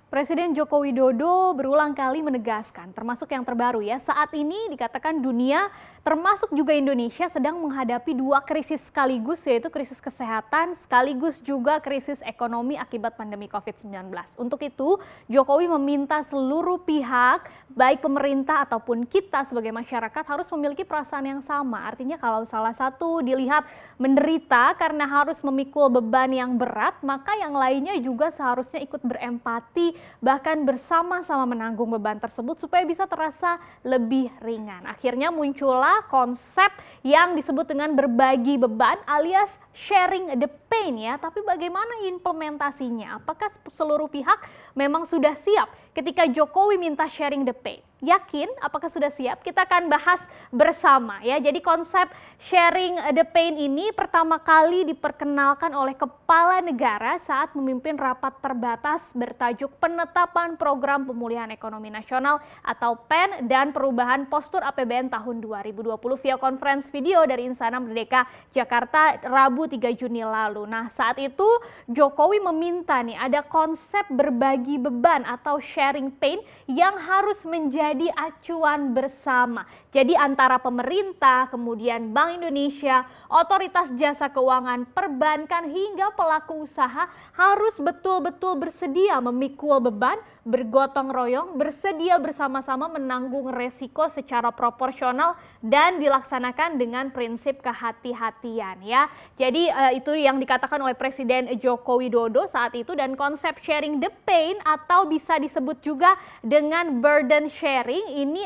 Presiden Joko Widodo berulang kali menegaskan, termasuk yang terbaru ya, saat ini dikatakan dunia termasuk juga Indonesia sedang menghadapi dua krisis sekaligus, yaitu krisis kesehatan sekaligus juga krisis ekonomi akibat pandemi COVID-19. Untuk itu, Jokowi meminta seluruh pihak, baik pemerintah ataupun kita sebagai masyarakat harus memiliki perasaan yang sama. Artinya kalau salah satu dilihat menderita karena harus memikul beban yang berat, maka yang lainnya juga seharusnya ikut berempati, bahkan bersama-sama menanggung beban tersebut supaya bisa terasa lebih ringan. Akhirnya muncullah konsep yang disebut dengan berbagi beban alias sharing the pain ya. Tapi bagaimana implementasinya? Apakah seluruh pihak memang sudah siap ketika Jokowi minta sharing the pain? Yakin? Apakah sudah siap? Kita akan bahas bersama ya. Jadi konsep sharing the pain ini pertama kali diperkenalkan oleh kepala negara saat memimpin rapat terbatas bertajuk Penetapan Program Pemulihan Ekonomi Nasional atau PEN dan Perubahan Postur APBN tahun 2020 via konferensi video dari Istana Merdeka Jakarta Rabu 3 Juni lalu. Nah, saat itu Jokowi meminta nih ada konsep berbagi beban atau sharing pain yang harus menjadi acuan bersama. Jadi antara pemerintah, kemudian Bank Indonesia, otoritas jasa keuangan, perbankan hingga pelaku usaha harus betul-betul bersedia memikul beban, bergotong royong, bersedia bersama-sama menanggung resiko secara proporsional dan dilaksanakan dengan prinsip kehati-hatian ya. Jadi itu yang dikatakan oleh Presiden Joko Widodo saat itu, dan konsep sharing the pain atau bisa disebut juga dengan burden sharing ini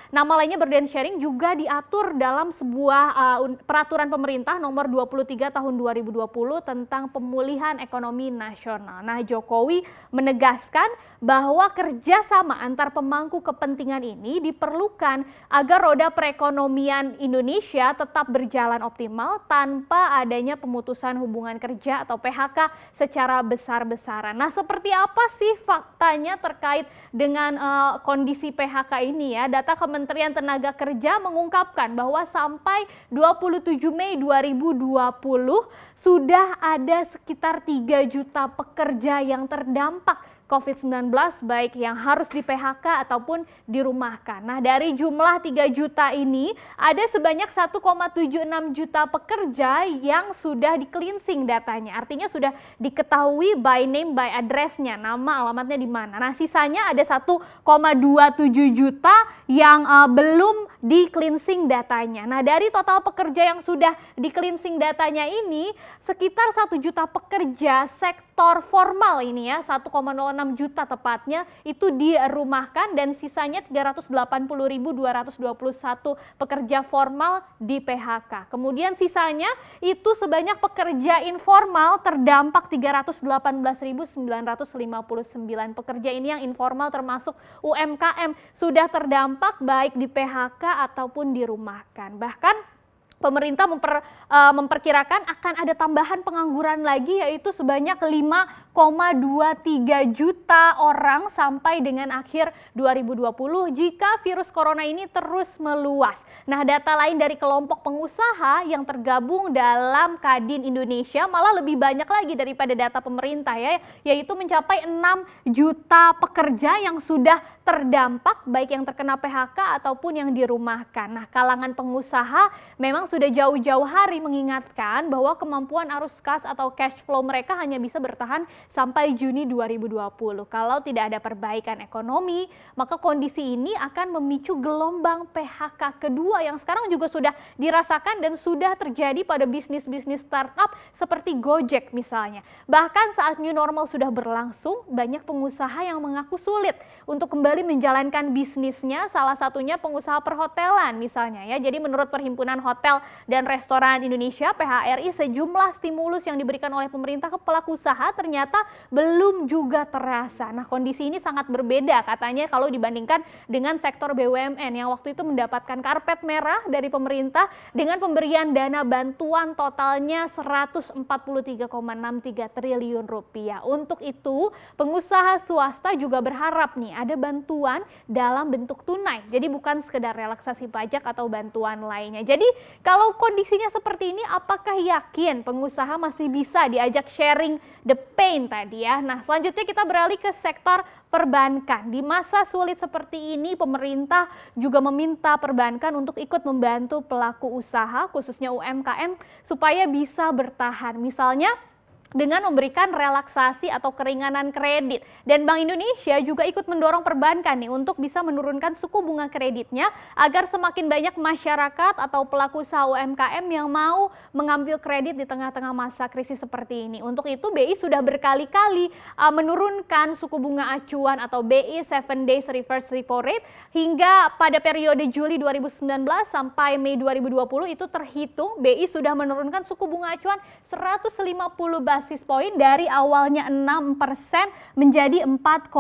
nama lainnya burden sharing juga diatur dalam sebuah peraturan pemerintah nomor 23 tahun 2020 tentang pemulihan ekonomi nasional. Nah, Jokowi menegaskan bahwa kerjasama antar pemangku kepentingan ini diperlukan agar roda perekonomian Indonesia tetap berjalan optimal tanpa adanya pemutusan hubungan kerja atau PHK secara besar-besaran. Nah, seperti apa sih faktanya terkait dengan kondisi PHK ini ya? Data Kementerian Tenaga Kerja mengungkapkan bahwa sampai 27 Mei 2020 sudah ada sekitar 3 juta pekerja yang terdampak COVID-19 baik yang harus di PHK ataupun dirumahkan. Nah, dari jumlah 3 juta ini ada sebanyak 1,76 juta pekerja yang sudah di-cleansing datanya. Artinya sudah diketahui by name by address-nya, nama alamatnya di mana. Nah, sisanya ada 1,27 juta yang belum di-cleansing datanya. Nah, dari total pekerja yang sudah di-cleansing datanya ini sekitar 1 juta pekerja sektor formal ini ya, 1,06 juta tepatnya itu dirumahkan, dan sisanya 380.221 pekerja formal di PHK. Kemudian sisanya itu sebanyak pekerja informal terdampak 318.959 pekerja ini yang informal termasuk UMKM sudah terdampak baik di PHK ataupun dirumahkan. Bahkan pemerintah memperkirakan akan ada tambahan pengangguran lagi, yaitu sebanyak 5,23 juta orang sampai dengan akhir 2020 jika virus corona ini terus meluas. Nah, data lain dari kelompok pengusaha yang tergabung dalam Kadin Indonesia malah lebih banyak lagi daripada data pemerintah ya, yaitu mencapai 6 juta pekerja yang sudah terdampak baik yang terkena PHK ataupun yang dirumahkan. Nah, kalangan pengusaha memang sudah jauh-jauh hari mengingatkan bahwa kemampuan arus kas atau cash flow mereka hanya bisa bertahan sampai Juni 2020. Kalau tidak ada perbaikan ekonomi, maka kondisi ini akan memicu gelombang PHK kedua yang sekarang juga sudah dirasakan dan sudah terjadi pada bisnis-bisnis startup seperti Gojek misalnya. Bahkan saat new normal sudah berlangsung, banyak pengusaha yang mengaku sulit untuk kembali menjalankan bisnisnya, salah satunya pengusaha perhotelan misalnya ya. Jadi menurut Perhimpunan Hotel dan Restoran Indonesia PHRI, sejumlah stimulus yang diberikan oleh pemerintah ke pelaku usaha ternyata belum juga terasa. Nah, kondisi ini sangat berbeda katanya kalau dibandingkan dengan sektor BUMN yang waktu itu mendapatkan karpet merah dari pemerintah dengan pemberian dana bantuan totalnya 143,63 triliun rupiah. Untuk itu, pengusaha swasta juga berharap nih ada bantuan dalam bentuk tunai. Jadi bukan sekedar relaksasi pajak atau bantuan lainnya. Jadi kalau kondisinya seperti ini, apakah yakin pengusaha masih bisa diajak sharing the pain tadi ya? Nah, selanjutnya kita beralih ke sektor perbankan. Di masa sulit seperti ini, pemerintah juga meminta perbankan untuk ikut membantu pelaku usaha, khususnya UMKM, supaya bisa bertahan. Misalnya, dengan memberikan relaksasi atau keringanan kredit. Dan Bank Indonesia juga ikut mendorong perbankan nih untuk bisa menurunkan suku bunga kreditnya agar semakin banyak masyarakat atau pelaku usaha UMKM yang mau mengambil kredit di tengah-tengah masa krisis seperti ini. Untuk itu BI sudah berkali-kali menurunkan suku bunga acuan atau BI 7 Days Reverse Repo Rate hingga pada periode Juli 2019 sampai Mei 2020 itu terhitung BI sudah menurunkan suku bunga acuan 150 basis poin dari awalnya 6% menjadi 4,5%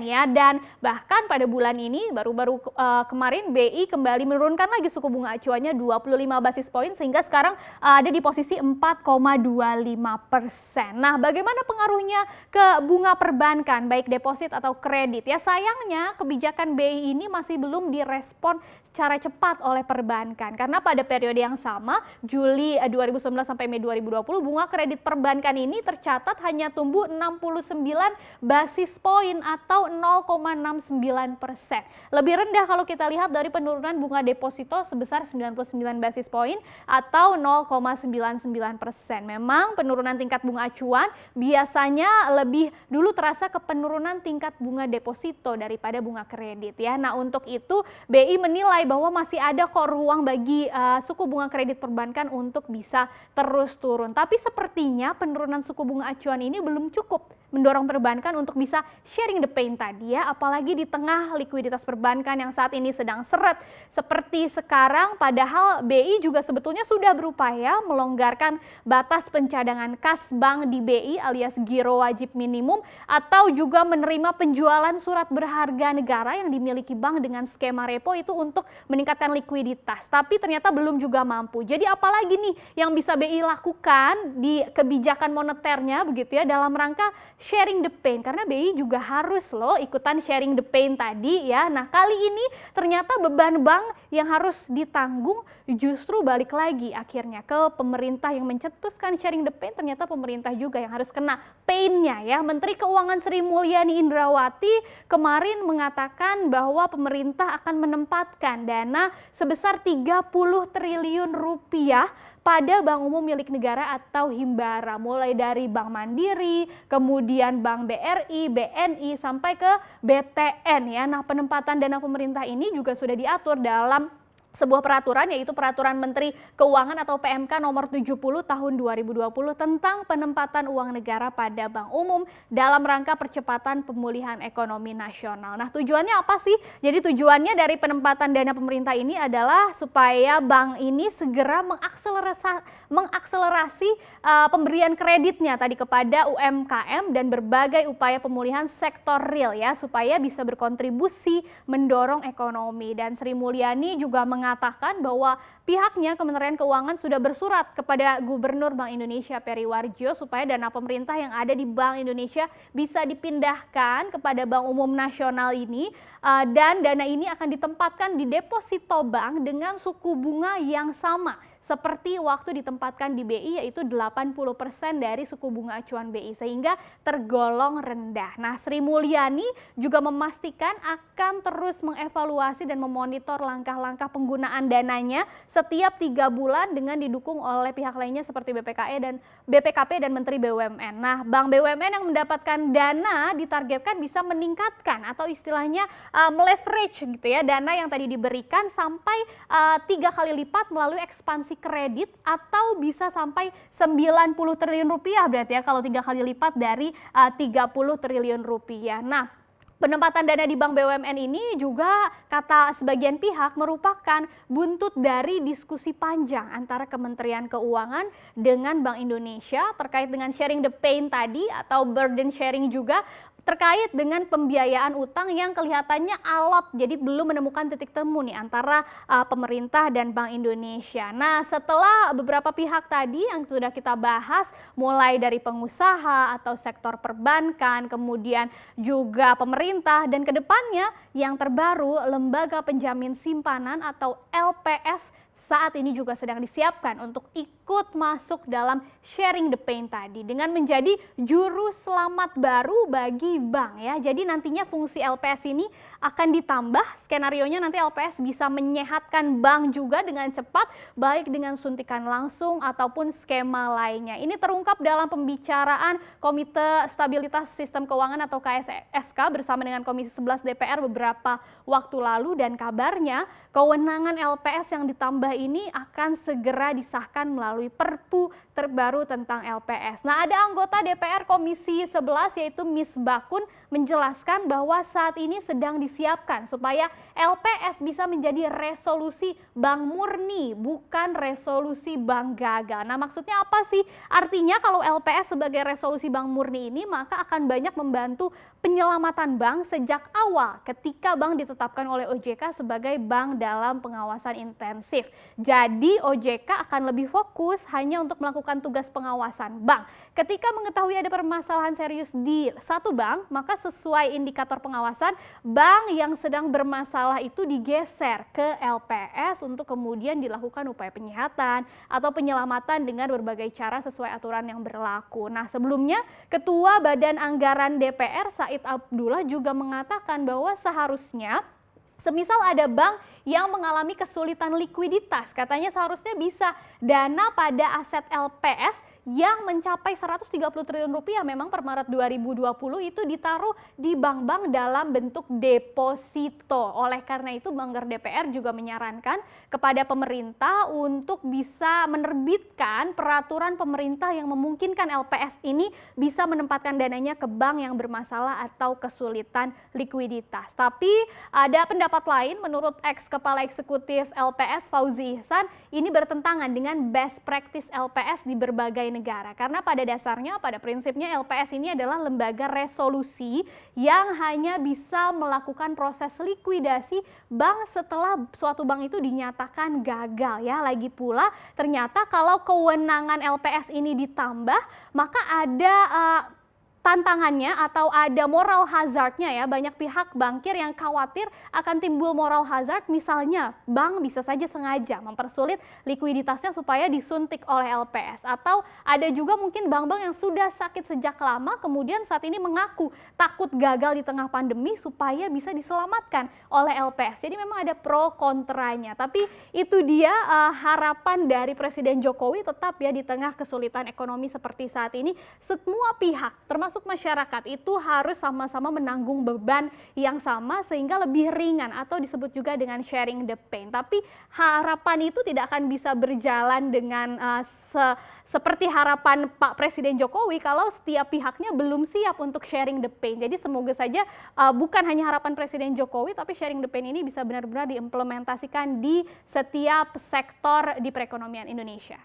ya. Dan bahkan pada bulan ini baru-baru kemarin BI kembali menurunkan lagi suku bunga acuannya 25 basis poin sehingga sekarang ada di posisi 4,25%. Nah, bagaimana pengaruhnya ke bunga perbankan baik deposit atau kredit? Ya, sayangnya kebijakan BI ini masih belum direspon secara cepat oleh perbankan karena pada periode yang sama Juli 2019 sampai Mei 2020 bunga kredit perbankan ini tercatat hanya tumbuh 69 basis poin atau 0,69%. Lebih rendah kalau kita lihat dari penurunan bunga deposito sebesar 99 basis poin atau 0,99%. Memang penurunan tingkat bunga acuan biasanya lebih dulu terasa ke penurunan tingkat bunga deposito daripada bunga kredit ya. Nah, untuk itu BI menilai bahwa masih ada kok ruang bagi suku bunga kredit perbankan untuk bisa terus turun. Tapi sepertinya penurunan suku bunga acuan ini belum cukup mendorong perbankan untuk bisa sharing the pain tadi ya, apalagi di tengah likuiditas perbankan yang saat ini sedang seret seperti sekarang. Padahal BI juga sebetulnya sudah berupaya melonggarkan batas pencadangan kas bank di BI alias giro wajib minimum atau juga menerima penjualan surat berharga negara yang dimiliki bank dengan skema repo itu untuk meningkatkan likuiditas. Tapi ternyata belum juga mampu. Jadi apalagi nih yang bisa BI lakukan di kebijakan moneternya begitu ya dalam rangka sharing the pain, karena BI juga harus loh ikutan sharing the pain tadi ya. Nah, kali ini ternyata beban bank yang harus ditanggung justru balik lagi akhirnya ke pemerintah yang mencetuskan sharing the pain. Ternyata pemerintah juga yang harus kena pain-nya ya. Menteri Keuangan Sri Mulyani Indrawati kemarin mengatakan bahwa pemerintah akan menempatkan dana sebesar 30 triliun rupiah pada bank umum milik negara atau Himbara, mulai dari Bank Mandiri, kemudian Bank BRI, BNI, sampai ke BTN ya. Nah, penempatan dana pemerintah ini juga sudah diatur dalam sebuah peraturan, yaitu Peraturan Menteri Keuangan atau PMK nomor 70 tahun 2020 tentang penempatan uang negara pada bank umum dalam rangka percepatan pemulihan ekonomi nasional. Nah, tujuannya apa sih? Jadi tujuannya dari penempatan dana pemerintah ini adalah supaya bank ini segera mengakselerasi pemberian kreditnya tadi kepada UMKM dan berbagai upaya pemulihan sektor real ya, supaya bisa berkontribusi mendorong ekonomi. Dan Sri Mulyani juga mengatakan bahwa pihaknya Kementerian Keuangan sudah bersurat kepada Gubernur Bank Indonesia Peri Warjio supaya dana pemerintah yang ada di Bank Indonesia bisa dipindahkan kepada Bank Umum Nasional ini dan dana ini akan ditempatkan di deposito bank dengan suku bunga yang sama seperti waktu ditempatkan di BI, yaitu 80% dari suku bunga acuan BI sehingga tergolong rendah. Nah, Sri Mulyani juga memastikan akan terus mengevaluasi dan memonitor langkah-langkah penggunaan dananya setiap 3 bulan dengan didukung oleh pihak lainnya seperti BPKP dan Menteri BUMN. Nah, Bank BUMN yang mendapatkan dana ditargetkan bisa meningkatkan atau istilahnya meleverage gitu ya, dana yang tadi diberikan sampai 3 kali lipat melalui ekspansi kredit atau bisa sampai 90 triliun rupiah berarti ya kalau 3 kali lipat dari 30 triliun rupiah. Nah, penempatan dana di Bank BUMN ini juga kata sebagian pihak merupakan buntut dari diskusi panjang antara Kementerian Keuangan dengan Bank Indonesia terkait dengan sharing the pain tadi atau burden sharing juga terkait dengan pembiayaan utang yang kelihatannya alot, jadi belum menemukan titik temu nih antara pemerintah dan Bank Indonesia. Nah, setelah beberapa pihak tadi yang sudah kita bahas, mulai dari pengusaha atau sektor perbankan, kemudian juga pemerintah, dan kedepannya yang terbaru Lembaga Penjamin Simpanan atau LPS saat ini juga sedang disiapkan untuk ikut masuk dalam sharing the pain tadi dengan menjadi juru selamat baru bagi bank ya. Jadi nantinya fungsi LPS ini akan ditambah, skenarionya nanti LPS bisa menyehatkan bank juga dengan cepat, baik dengan suntikan langsung ataupun skema lainnya. Ini terungkap dalam pembicaraan Komite Stabilitas Sistem Keuangan atau KSSK bersama dengan Komisi 11 DPR beberapa waktu lalu, dan kabarnya kewenangan LPS yang ditambah ini akan segera disahkan melalui Perpu terbaru tentang LPS. Nah, ada anggota DPR Komisi 11 yaitu Miss Bakun menjelaskan bahwa saat ini sedang disiapkan supaya LPS bisa menjadi resolusi bank murni, bukan resolusi bank gagal. Nah, maksudnya apa sih? Artinya kalau LPS sebagai resolusi bank murni ini maka akan banyak membantu penyelamatan bank sejak awal ketika bank ditetapkan oleh OJK sebagai bank dalam pengawasan intensif. Jadi OJK akan lebih fokus hanya untuk melakukan tugas pengawasan bank. Ketika mengetahui ada permasalahan serius di satu bank, maka sesuai indikator pengawasan, bank yang sedang bermasalah itu digeser ke LPS untuk kemudian dilakukan upaya penyihatan atau penyelamatan dengan berbagai cara sesuai aturan yang berlaku. Nah, sebelumnya Ketua Badan Anggaran DPR Said Abdullah juga mengatakan bahwa seharusnya semisal ada bank yang mengalami kesulitan likuiditas, katanya seharusnya bisa dana pada aset LPS yang mencapai 130 triliun rupiah memang per Maret 2020 itu ditaruh di bank-bank dalam bentuk deposito. Oleh karena itu Banggar DPR juga menyarankan kepada pemerintah untuk bisa menerbitkan peraturan pemerintah yang memungkinkan LPS ini bisa menempatkan dananya ke bank yang bermasalah atau kesulitan likuiditas. Tapi ada pendapat lain menurut ex-kepala eksekutif LPS Fauzi Ihsan, ini bertentangan dengan best practice LPS di berbagai negara. Karena pada dasarnya, pada prinsipnya LPS ini adalah lembaga resolusi yang hanya bisa melakukan proses likuidasi bank setelah suatu bank itu dinyatakan gagal ya. Lagi pula ternyata kalau kewenangan LPS ini ditambah, maka ada tantangannya atau ada moral hazardnya ya. Banyak pihak bankir yang khawatir akan timbul moral hazard, misalnya bank bisa saja sengaja mempersulit likuiditasnya supaya disuntik oleh LPS, atau ada juga mungkin bank-bank yang sudah sakit sejak lama kemudian saat ini mengaku takut gagal di tengah pandemi supaya bisa diselamatkan oleh LPS. Jadi memang ada pro kontranya, tapi itu dia harapan dari Presiden Jokowi tetap ya di tengah kesulitan ekonomi seperti saat ini, semua pihak termasuk masyarakat itu harus sama-sama menanggung beban yang sama sehingga lebih ringan atau disebut juga dengan sharing the pain. Tapi harapan itu tidak akan bisa berjalan dengan seperti harapan Pak Presiden Jokowi kalau setiap pihaknya belum siap untuk sharing the pain. Jadi semoga saja bukan hanya harapan Presiden Jokowi, tapi sharing the pain ini bisa benar-benar diimplementasikan di setiap sektor di perekonomian Indonesia.